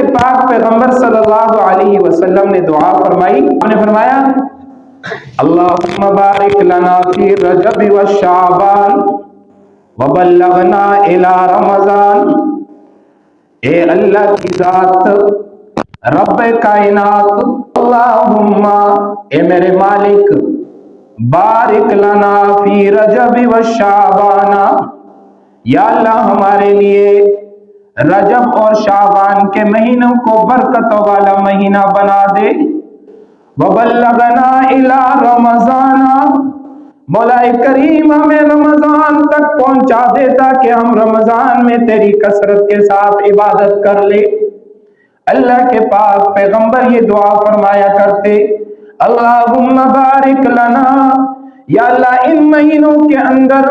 پاک پیغمبر صلی اللہ علیہ وسلم نے دعا فرمائی، انہوں نے فرمایا اللہم بارک لنا فی رجب و شعبان وبلغنا الی رمضان۔ اے اللہ کی ذات، رب کائنات، اللہم اے میرے مالک، بارک لنا فی رجب و شعبان، یا اللہ ہمارے لیے رجب اور شعبان کے مہینوں کو برکتوں والا مہینہ بنا دے۔ وبلغنا الی رمضان، مولا کریم ہمیں رمضان تک پہنچا دے تاکہ ہم رمضان میں تیری کثرت کے ساتھ عبادت کر لے۔ اللہ کے پاک پیغمبر یہ دعا فرمایا کرتے، اللہم بارک لنا، یا اللہ ان مہینوں کے اندر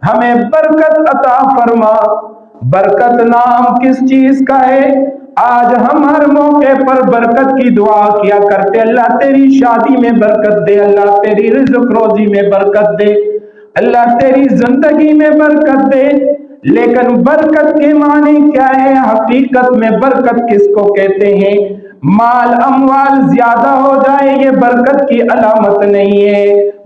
ہمیں برکت عطا فرما۔ برکت نام کس چیز کا ہے؟ آج ہم ہر موقع پر برکت کی دعا کیا کرتے، اللہ تیری شادی میں برکت دے، اللہ تیری رزق روزی میں برکت دے، اللہ تیری زندگی میں برکت دے، لیکن برکت کے معنی کیا ہے؟ حقیقت میں برکت کس کو کہتے ہیں؟ مال اموال زیادہ ہو جائے یہ برکت کی علامت نہیں ہے،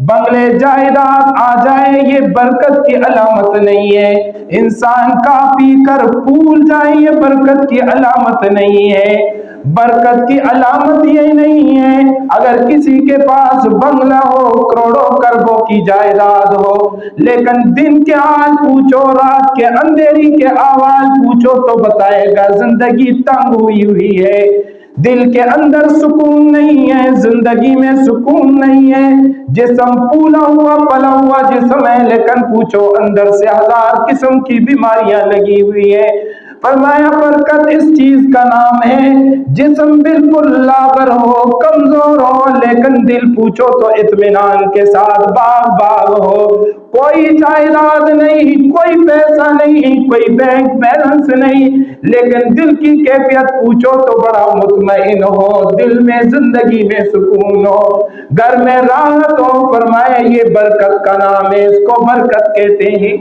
بنگلے جائیداد آ جائے یہ برکت کی علامت نہیں ہے، انسان کا پی کر پھول جائے یہ برکت کی علامت نہیں ہے۔ برکت کی علامت یہ نہیں ہے اگر کسی کے پاس بنگلہ ہو، کروڑوں کربوں کی جائیداد ہو، لیکن دن کے حال پوچھو، رات کے اندھیری کے احوال پوچھو تو بتائے گا زندگی تنگ ہوئی ہے، دل کے اندر سکون نہیں ہے، زندگی میں سکون نہیں ہے، جسم پھولا ہوا پلا ہوا جسم ہے لیکن پوچھو اندر سے ہزار قسم کی بیماریاں لگی ہوئی ہے۔ فرمایا برکت اس چیز کا نام ہے جسم بالکل لاغر ہو، کمزور ہو، لیکن دل پوچھو تو اطمینان کے ساتھ باغ باغ ہو، کوئی جائیداد نہیں، کوئی پیسہ نہیں، کوئی بینک بیلنس نہیں، لیکن دل کی کیفیت پوچھو تو بڑا مطمئن ہو، دل میں زندگی میں سکون ہو، گھر میں راحت ہو۔ فرمایا یہ برکت کا نام ہے، اس کو برکت کہتے ہیں۔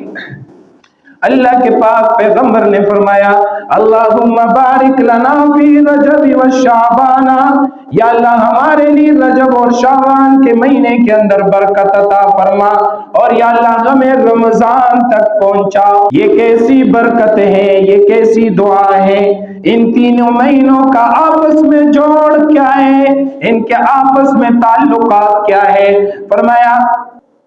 اللہ کے پاک پیغمبر نے فرمایا اللہم بارک لنا فی رجب و شعبان، یا اللہ ہمارے لیے رجب اور شعبان کے مہینے کے اندر برکت عطا فرما، اور یا اللہ ہمیں رمضان تک پہنچا۔ یہ کیسی برکت ہے، یہ کیسی دعا ہے۔ ان تینوں مہینوں کا آپس میں جوڑ کیا ہے، ان کے آپس میں تعلقات کیا ہے؟ فرمایا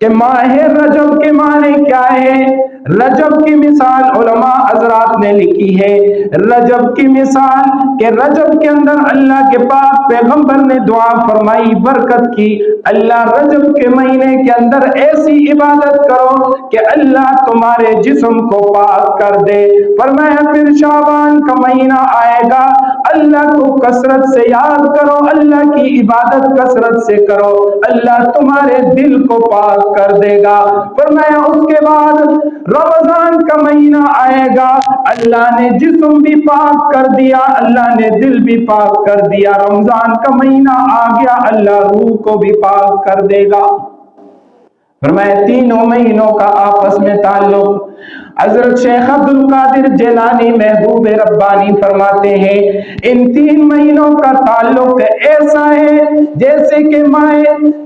کہ ماہ رجب کے معنی کیا ہے؟ رجب کی مثال علماء حضرات نے لکھی ہے، رجب کی مثال کہ رجب کے اندر اللہ کے پاک پیغمبر نے دعا فرمائی برکت کی، اللہ رجب کے مہینے کے اندر ایسی عبادت کرو کہ اللہ تمہارے جسم کو پاک کر دے۔ فرمایا پھر شعبان کا مہینہ آئے گا، اللہ کو کثرت سے یاد کرو، اللہ کی عبادت کثرت سے کرو، اللہ تمہارے دل کو پاک کر دے گا۔ فرمایا اس کے بعد رمضان کا مہینہ آئے گا، اللہ نے جسم بھی پاک کر دیا، اللہ نے دل بھی پاک کر دیا، رمضان کا مہینہ آ گیا، اللہ روح کو بھی پاک کر دے گا۔ فرمایا تینوں مہینوں کا آپس میں تعلق۔ حضرت شیخ عبد القادر جیلانی محبوب ربانی فرماتے ہیں ان تین مہینوں کا تعلق ایسا ہے جیسے کہ ماہ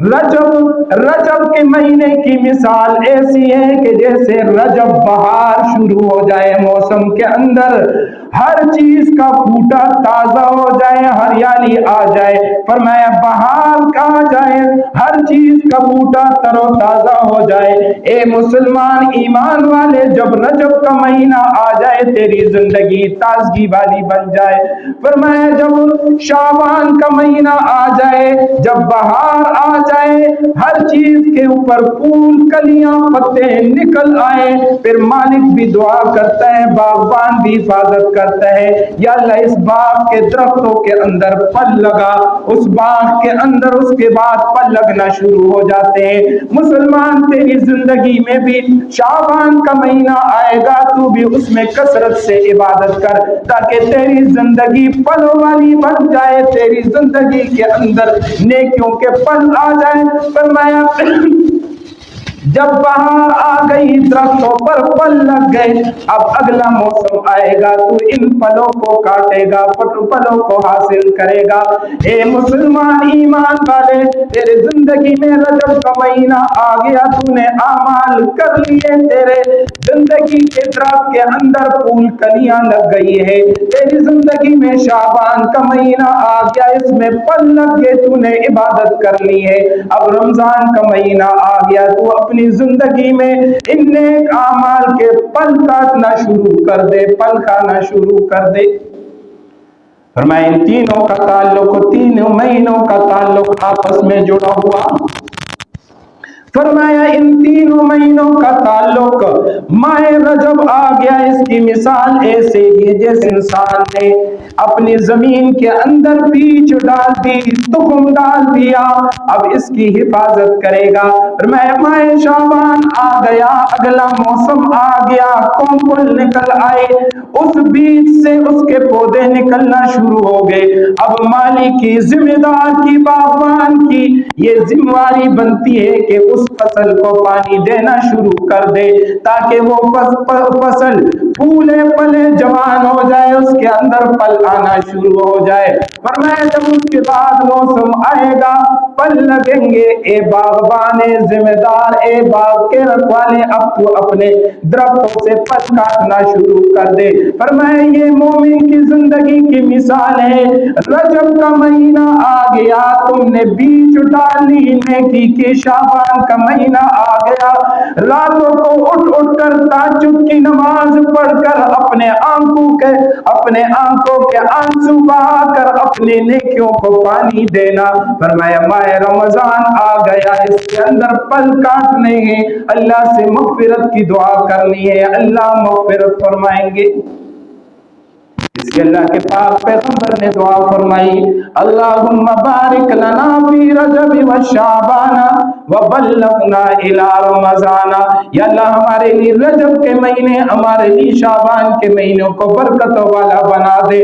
رجب کے مہینے کی مثال ایسی ہے کہ جیسے رجب بہار شروع ہو جائے، موسم کے اندر ہر چیز کا پھوٹا تازہ ہو جائے، ہریالی آ جائے۔ فرمایا بہار کا جائے، ہر چیز کا پھوٹا تر و تازہ ہو جائے۔ اے مسلمان ایمان والے، جب رجب کا مہینہ آ جائے تیری زندگی تازگی والی بن جائے۔ فرمایا جب شعبان کا مہینہ آ جائے، جب بہار آ جائے، ہر چیز کے اوپر پھول کلیاں پتے نکل آئے، پھر مالک بھی دعا کرتا ہے، باغبان بھی حفاظت کرتا ہے، یا اللہ اس باغ کے درختوں کے اندر پھل لگا، اس باغ کے اندر اس کے بعد پھل لگنا شروع ہو جاتے ہیں۔ مسلمان تیری زندگی میں بھی شعبان کا مہینہ آئے گا، تو بھی اس میں کثرت سے عبادت کر تاکہ تیری زندگی پھلوں والی بن جائے، تیری زندگی کے اندر نیکیوں کے پھل آ جائیں۔ فرمایا جب بہار آ گئی درختوں پر پھل لگ گئے، اب اگلا موسم آئے گا تو ان پھلوں کو کاٹے گا، پھلوں کو حاصل کرے گا۔ اے مسلمان ایمان والے، تیرے زندگی میں رجب کا مہینہ آ گیا، تو نے اعمال کر لیے، تیرے زندگی کے درخت کے اندر پھول کلیاں لگ گئی ہے، تیری زندگی میں شعبان کا مہینہ آ گیا، اس میں پھل لگ گئے، تو نے عبادت کر لی ہے۔ اب رمضان کا مہینہ آ گیا، تو اپنی زندگی میں ان نیک اعمال کے پھل کاٹنا شروع کر دے، پھل کھانا شروع کر دے۔ فرمایا ان تینوں کا تعلق، تینوں مہینوں کا تعلق آپس میں جڑا ہوا۔ فرمایا ان تینوں مہینوں کا تعلق، ماہ رجب آ گیا، اس کی مثال ایسے ہی جیسے انسان نے اپنی زمین کے اندر بیج ڈال دی، تخم ڈال دیا، اب اس کی حفاظت کرے گا۔ فرمایا ماہ شعبان آ گیا، اگلا موسم آ گیا، کونکل نکل آئے، اس بیج سے اس کے پودے نکلنا شروع ہو گئے۔ اب مالی کی، ذمہ دار کی، باغبان کی یہ ذمہ داری بنتی ہے کہ اس فصل کو پانی دینا شروع کر دے، تاکہ وہ فصل پھولے پلے جوان ہو جائے، اس کے اندر پھل آنا شروع ہو جائے۔ فرمایا جب اس کے بعد موسم آئے گا، پھل لگیں گے، اے باغبان، اے ذمہ دار، اے باغ کے رکھوالے، اب تو اپنے درختوں سے پھل کاٹنا شروع کر دے۔ فرمایا یہ مومن کی زندگی کی مثال ہے۔ رجب کا مہینہ آ گیا، تم نے بیج ڈال لی نیکی کی، شعبان کا مہینہ آ گیا، راتوں کو اٹھ اٹھ کر تہجد کی نماز پڑھ کر اپنے آنکھوں کے آنسو بہا کر اپنے نیکیوں کو پانی دینا۔ فرمایا ماہ رمضان آ گیا، اس کے اندر پھل کاٹنے ہیں، اللہ سے مغفرت کی دعا کرنی ہے، اللہ مغفرت فرمائیں گے۔ اس کے اللہ کے پاک پیغمبر نے دعا فرمائی، اللہم بارک لنا فی رجب و شعبان وبلغنا الی رمضان، یا اللہ ہمارے لیے رجب کے مہینے، ہمارے لیے شعبان کے مہینوں کو برکتوں والا بنا دے۔